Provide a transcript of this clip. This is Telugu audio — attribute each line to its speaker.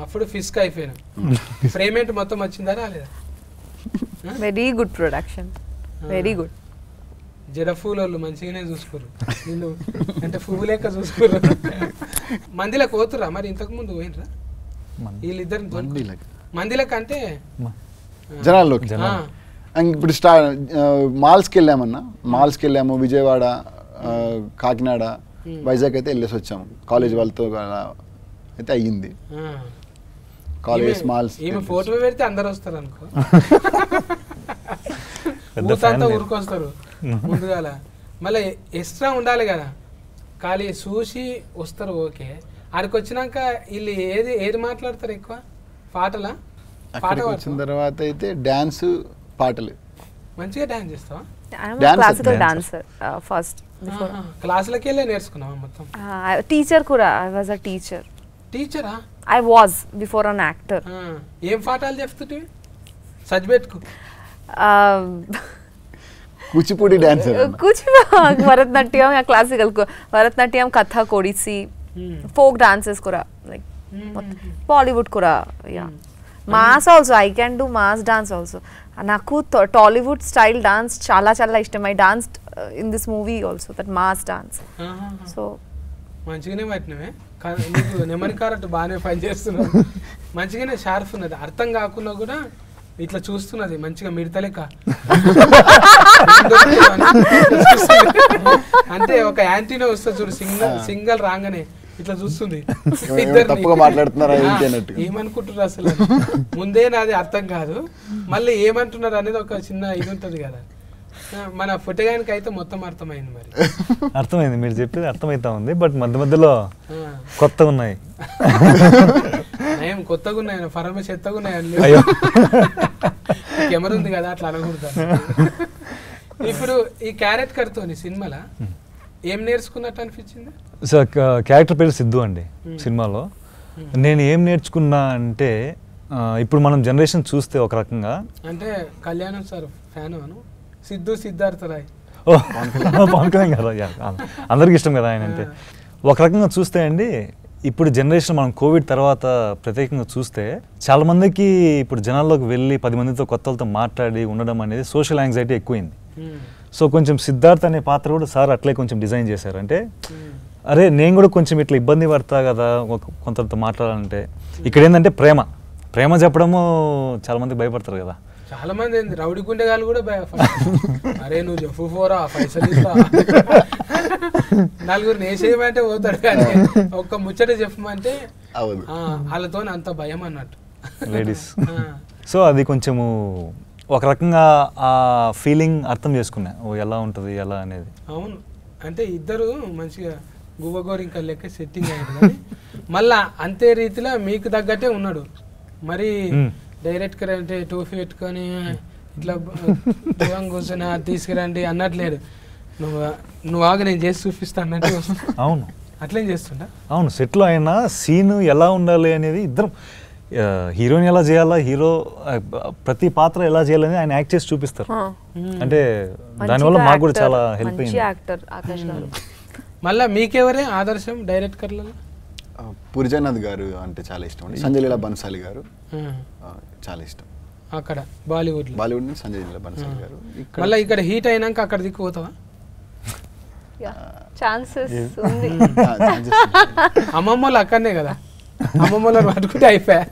Speaker 1: అప్పుడు ఫిస్క్ అయిపోయాను. ఫ్రేమెంట్ మొత్తం వచ్చిందా రాలేదా?
Speaker 2: Very good production, very good.
Speaker 1: జడ పూలు మంచిగానే చూసుకోరు నిన్ను, అంటే పువ్వు లెక్క చూసుకోరు. మందిలకు పోతురా మరి? ఇంతకు ముందు పోయినరా వీళ్ళిద్దరు మందిలకు? అంటే
Speaker 3: జనాల్లోకి ఇప్పుడు మాల్స్కి వెళ్ళామన్నా, మాల్స్కి వెళ్ళాము, విజయవాడ, కాకినాడ, వైజాగ్ అయితే వెళ్ళేసి వచ్చాము కాలేజ్ వాళ్ళతో అయితే అయ్యింది. కాలేజ్ మాల్స్
Speaker 1: ఈమె ఫోటో పెడితే అందరు వస్తారు అనుకో, ఊతంతా ఊరుకొస్తారు ముందుగాల. మళ్ళీ ఎక్స్ట్రా ఉండాలి కదా, ఖాళీ చూసి వస్తారు ఓకే. ఆడికి వచ్చినాక వీళ్ళు ఏది మాట్లాడతారు ఎక్కువ? పాటలా? పాట వచ్చిన
Speaker 3: తర్వాత అయితే డాన్స్, పాటలు.
Speaker 1: మంచిగా డాన్స్ చేస్తావా?
Speaker 2: Classical dancer first.
Speaker 1: క్లాసులకి వెళ్ళే నేర్చుకున్నావా మొత్తం?
Speaker 2: టీచర్ కూడా, ఐ వాజ్ అ టీచర్.
Speaker 1: టీచరా?
Speaker 2: I was before an actor.
Speaker 1: ఏం పాఠాలు చెప్తుంటే సజ్బెట్కు?
Speaker 3: Kuchipudi dancer,
Speaker 2: Bharatanatyam, classical Bharatanatyam, Kathak, Odissi, folk dances కూడా, లైక్ బాలీవుడ్ కూడా. Yeah, mass also, I can do mass dance also. నాకు టాలీవుడ్ స్టైల్ డాన్స్ చాలా చాలా ఇష్టం. I danced in this movie also, that mass dance. So
Speaker 1: మంచిగానే పట్టినవే, నీకు నెమరి కారట్ బాగానే పని చేస్తున్నావు. మంచిగానే షార్ప్ ఉన్నది, అర్థం కాకుండా కూడా ఇట్లా చూస్తున్నది మంచిగా మిడతలేక. అంటే ఒక యాంటీనా వస్తుంది చూడు, సింగల్ రాగానే ఇట్లా చూస్తుంది. ఏమనుకుంటున్నారు అసలు? ముందే నాది అర్థం కాదు, మళ్ళీ ఏమంటున్నారు అనేది ఒక చిన్న ఇది ఉంటది కదా. మన పుట్టగానికి అయితే మొత్తం అర్థమైంది. మరి
Speaker 4: అర్థమైంది, మీరు చెప్పేది అర్థమైతా ఉంది. బట్ మధ్య మధ్యలో కొత్తగా ఉన్నాయి,
Speaker 1: ఏం కొత్తగా ఉన్నాయి? ఫరమ చెత్తగా ఉన్నాయి. కెమెరా ఉంది కదా, అట్లా అనకూడదు. ఇప్పుడు ఈ క్యారెక్టర్ తోని సినిమాలో ఏం నేర్చుకున్నట్టు అనిపించింది?
Speaker 4: సో క్యారెక్టర్ పేరు సిద్ధు అండి సినిమాలో. నేను ఏం నేర్చుకున్నా అంటే, ఇప్పుడు మనం జనరేషన్ చూస్తే ఒక రకంగా,
Speaker 1: అంటే కళ్యాణం సార్ ఫ్యాన్ అను, సిద్ధు సిద్ధార్థ రాయ్.
Speaker 4: పవన్ కళ్యాణ్ కదా, అందరికి ఇష్టం కదా ఆయన అంటే. ఒక రకంగా చూస్తే అండి, ఇప్పుడు జనరేషన్ మనం కోవిడ్ తర్వాత ప్రత్యేకంగా చూస్తే చాలా మందికి ఇప్పుడు జనాల్లోకి వెళ్ళి 10 మందితో కొత్తలతో మాట్లాడి ఉండడం అనేది సోషల్ యాంగ్జైటీ ఎక్కువైంది. సో కొంచెం సిద్ధార్థ్ అనే పాత్ర కూడా సార్ అట్లే కొంచెం డిజైన్ చేశారు. అంటే అరే నేను కూడా కొంచెం ఇట్లా ఇబ్బంది పడతా కదా కొంతతో మాట్లాడాలంటే. ఇక్కడ ఏంటంటే ప్రేమ చెప్పడము చాలా మంది భయపడతారు కదా.
Speaker 1: చాలా మంది రౌడీ గుండెగాళ్ళు కూడా అరే నువ్వు చెప్పు పోరా, పైసలు ఇస్తా, నలుగురు నేసేయమంటే పోతాడు, కానీ ఒక్క ముచ్చట చెప్పమంటే వాళ్ళతో అంత భయం అన్నట్టు
Speaker 4: లేడీస్. సో అది కొంచెము ఒక రకంగా ఆ ఫీలింగ్ అర్థం చేసుకున్నా, ఓ ఎలా ఉంటుంది ఎలా అనేది.
Speaker 1: అవును, అంటే ఇద్దరు మంచిగా గువ్వగోరు ఇంకా లెక్క సెట్టింగ్ అయ్యారు, కానీ మళ్ళా అంతే రీతిలో మీకు తగ్గట్టే ఉన్నాడు. మరి డైరెక్ట్గా అంటే టోఫీ పెట్టుకొని ఇట్లా దూరం కూర్చొని తీసుకురండి అన్నట్లేదు. నువ్వు ఆగా నేను చేసి చూపిస్తా అన్నట్టు.
Speaker 4: అవును,
Speaker 1: అట్లేం చేస్తుంటా.
Speaker 4: అవును, సెట్లో అయినా సీన్ ఎలా ఉండాలి అనేది ఇద్దరం, హీరోని ఎలా చేయాలా, హీరో ప్రతి పాత్ర ఎలా చేయాలని ఆయన యాక్ట్ చేసి చూపిస్తారు. అంటే దానివల్ల మాకు కూడా చాలా హెల్ప్ అయింది.
Speaker 1: మళ్ళీ మీకెవరే ఆదర్శం డైరెక్టర్లలో?
Speaker 3: పూరి జగన్నాథ్ గారు అంటే చాలా ఇష్టం అండి. సంజయ్ లీలా బన్సాలి గారు చాలా ఇష్టం.
Speaker 1: అక్కడ బాలీవుడ్
Speaker 3: నుంచి సంజయ్ లీలా బన్సాలి గారు.
Speaker 1: మళ్ళీ ఇక్కడ హీట్ అయినాక అక్కడ దిక్కుపోతావా? అమ్మమ్మలు అక్కడనే కదా, అమ్మమ్మలను పట్టుకుంటే అయిపోయా.